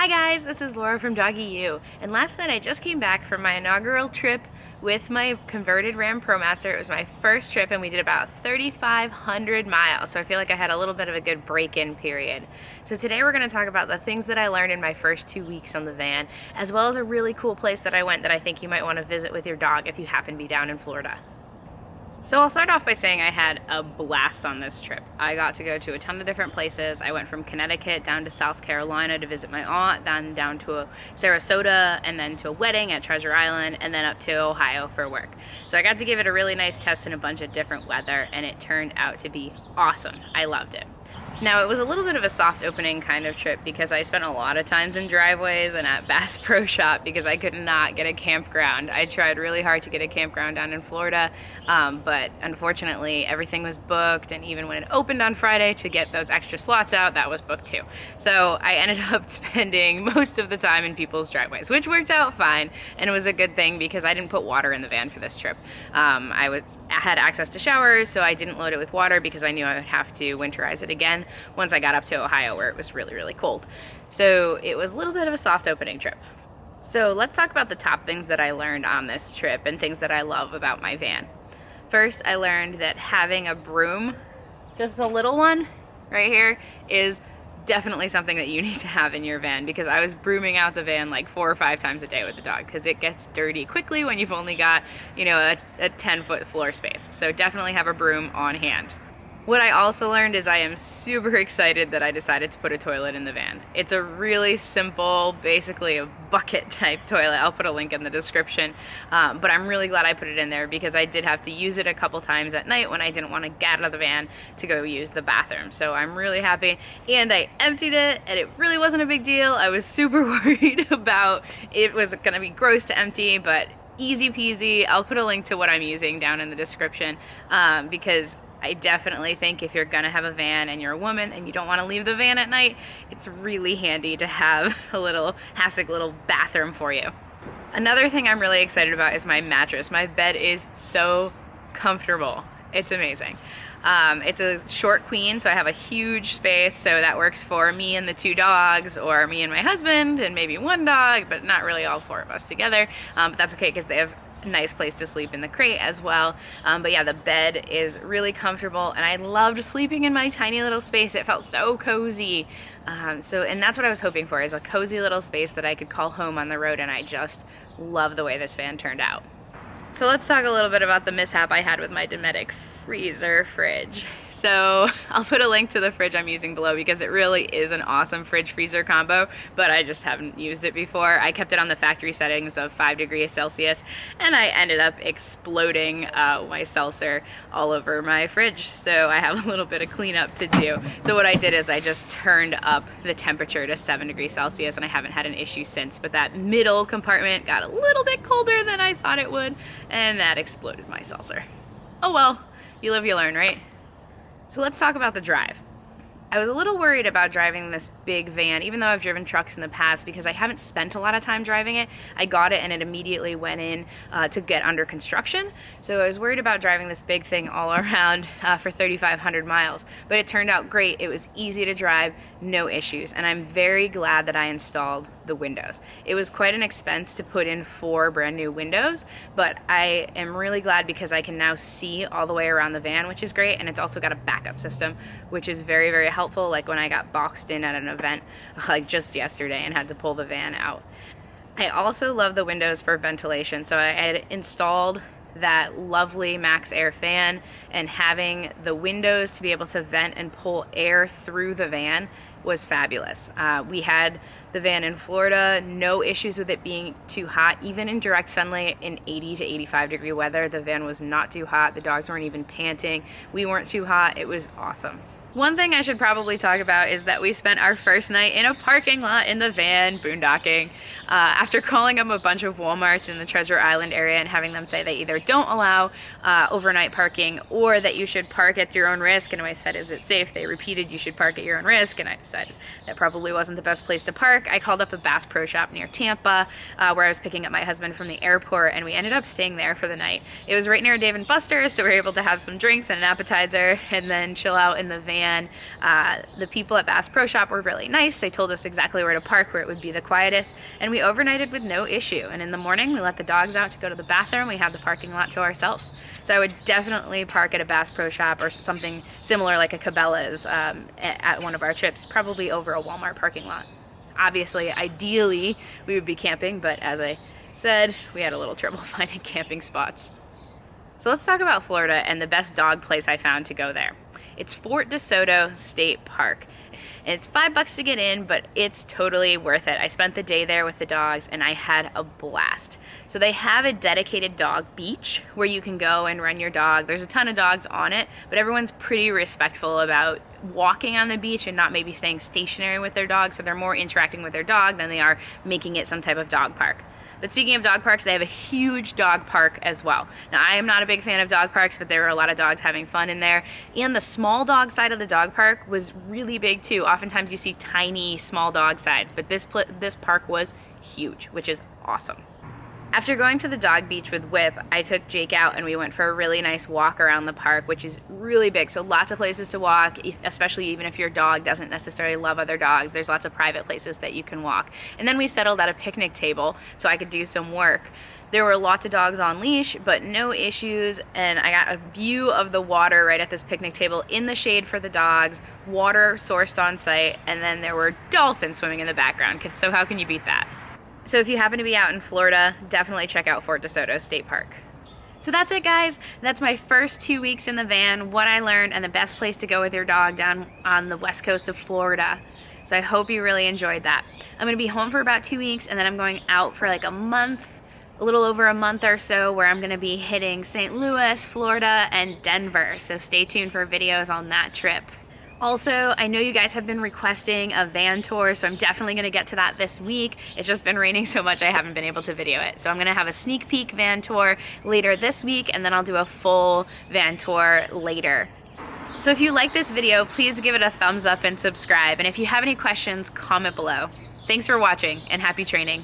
Hi guys, this is Laura from Doggy U, and last night I just came back from my inaugural trip with my converted Ram ProMaster. It was my first trip and we did about 3,500 miles, so I feel like I had a little bit of a good break-in period. So today we're going to talk about the things that I learned in my first 2 weeks on the van, as well as a really cool place that I went that I think you might want to visit with your dog if you happen to be down in Florida. So I'll start off by saying I had a blast on this trip. I got to go to a ton of different places. I went from Connecticut down to South Carolina to visit my aunt, then down to Sarasota, and then to a wedding at Treasure Island, and then up to Ohio for work. So I got to give it a really nice test in a bunch of different weather, and it turned out to be awesome. I loved it. Now, it was a little bit of a soft opening kind of trip because I spent a lot of times in driveways and at Bass Pro Shop because I could not get a campground. I tried really hard to get a campground down in Florida, but unfortunately everything was booked, and even when it opened on Friday to get those extra slots out, that was booked too. So I ended up spending most of the time in people's driveways, which worked out fine, and it was a good thing because I didn't put water in the van for this trip. I had access to showers, so I didn't load it with water because I knew I would have to winterize it again once I got up to Ohio, where it was really, really cold. So it was a little bit of a soft opening trip. So let's talk about the top things that I learned on this trip and things that I love about my van. First, I learned that having a broom, just a little one right here, is definitely something that you need to have in your van, because I was brooming out the van like 4 or 5 times a day with the dog because it gets dirty quickly when you've only got, a 10-foot floor space. So definitely have a broom on hand. What I also learned is I am super excited that I decided to put a toilet in the van. It's a really simple, basically a bucket type toilet. I'll put a link in the description, but I'm really glad I put it in there because I did have to use it a couple times at night when I didn't want to get out of the van to go use the bathroom. So I'm really happy, and I emptied it and it really wasn't a big deal. I was super worried about it was going to be gross to empty, but easy peasy. I'll put a link to what I'm using down in the description because I definitely think if you're gonna have a van and you're a woman and you don't want to leave the van at night, it's really handy to have a little HASSIC little bathroom for you. Another thing I'm really excited about is my mattress. My bed is so comfortable. It's amazing. It's a short queen, so I have a huge space, so that works for me and the 2 dogs, or me and my husband and maybe 1 dog, but not really all 4 of us together. But that's okay because they have a nice place to sleep in the crate as well. But yeah, the bed is really comfortable, and I loved sleeping in my tiny little space. It felt so cozy. And that's what I was hoping for, is a cozy little space that I could call home on the road, and I just love the way this van turned out. So let's talk a little bit about the mishap I had with my Dometic freezer fridge. So I'll put a link to the fridge I'm using below because it really is an awesome fridge freezer combo, but I just haven't used it before. I kept it on the factory settings of 5 degrees Celsius, and I ended up exploding my seltzer all over my fridge. So I have a little bit of cleanup to do. So what I did is I just turned up the temperature to 7 degrees Celsius, and I haven't had an issue since, but that middle compartment got a little bit colder than I thought it would, and that exploded my seltzer. Oh well, you live, you learn, right? So let's talk about the drive. I was a little worried about driving this big van, even though I've driven trucks in the past, because I haven't spent a lot of time driving it. I got it and it immediately went in to get under construction. So I was worried about driving this big thing all around for 3,500 miles. But it turned out great. It was easy to drive, no issues. And I'm very glad that I installed the windows. It was quite an expense to put in 4 brand new windows, but I am really glad because I can now see all the way around the van, which is great. And it's also got a backup system, which is very, very helpful, like when I got boxed in at an event like just yesterday and had to pull the van out. I also love the windows for ventilation, so I had installed that lovely Max Air fan, and having the windows to be able to vent and pull air through the van was fabulous. We had the van in Florida, no issues with it being too hot. Even in direct sunlight in 80 to 85 degree weather, the van was not too hot. The dogs weren't even panting. We weren't too hot. It was awesome. One thing I should probably talk about is that we spent our first night in a parking lot in the van, boondocking, after calling up a bunch of Walmarts in the Treasure Island area and having them say they either don't allow overnight parking or that you should park at your own risk. And I said, is it safe? They repeated, you should park at your own risk. And I decided that probably wasn't the best place to park. I called up a Bass Pro Shop near Tampa where I was picking up my husband from the airport, and we ended up staying there for the night. It was right near Dave & Buster's, so we were able to have some drinks and an appetizer and then chill out in the van van. The people at Bass Pro Shop were really nice. They told us exactly where to park, where it would be the quietest, and we overnighted with no issue. And in the morning, we let the dogs out to go to the bathroom. We had the parking lot to ourselves. So I would definitely park at a Bass Pro Shop or something similar like a Cabela's at one of our trips, probably over a Walmart parking lot. Obviously, ideally, we would be camping, but as I said, we had a little trouble finding camping spots. So let's talk about Florida and the best dog place I found to go there. It's Fort Desoto State Park. And it's $5 to get in, but it's totally worth it. I spent the day there with the dogs and I had a blast. So they have a dedicated dog beach where you can go and run your dog. There's a ton of dogs on it, but everyone's pretty respectful about walking on the beach and not maybe staying stationary with their dog, so they're more interacting with their dog than they are making it some type of dog park. But speaking of dog parks, they have a huge dog park as well. Now, I am not a big fan of dog parks, but there were a lot of dogs having fun in there. And the small dog side of the dog park was really big too. Oftentimes you see tiny small dog sides, but this park was huge, which is awesome. After going to the dog beach with Whip, I took Jake out and we went for a really nice walk around the park, which is really big. So lots of places to walk, especially even if your dog doesn't necessarily love other dogs. There's lots of private places that you can walk. And then we settled at a picnic table so I could do some work. There were lots of dogs on leash, but no issues, and I got a view of the water right at this picnic table in the shade for the dogs, water sourced on site, and then there were dolphins swimming in the background. So how can you beat that? So if you happen to be out in Florida, definitely check out Fort Desoto State Park. So that's it, guys. That's my first 2 weeks in the van, what I learned, and the best place to go with your dog down on the west coast of Florida. So I hope you really enjoyed that. I'm gonna be home for about 2 weeks, and then I'm going out for like a month, a little over a month or so, where I'm gonna be hitting St. Louis, Florida, and Denver. So stay tuned for videos on that trip. Also, I know you guys have been requesting a van tour, so I'm definitely going to get to that this week. It's just been raining so much I haven't been able to video it. So I'm going to have a sneak peek van tour later this week, and then I'll do a full van tour later. So if you like this video, please give it a thumbs up and subscribe. And if you have any questions, comment below. Thanks for watching, and happy training.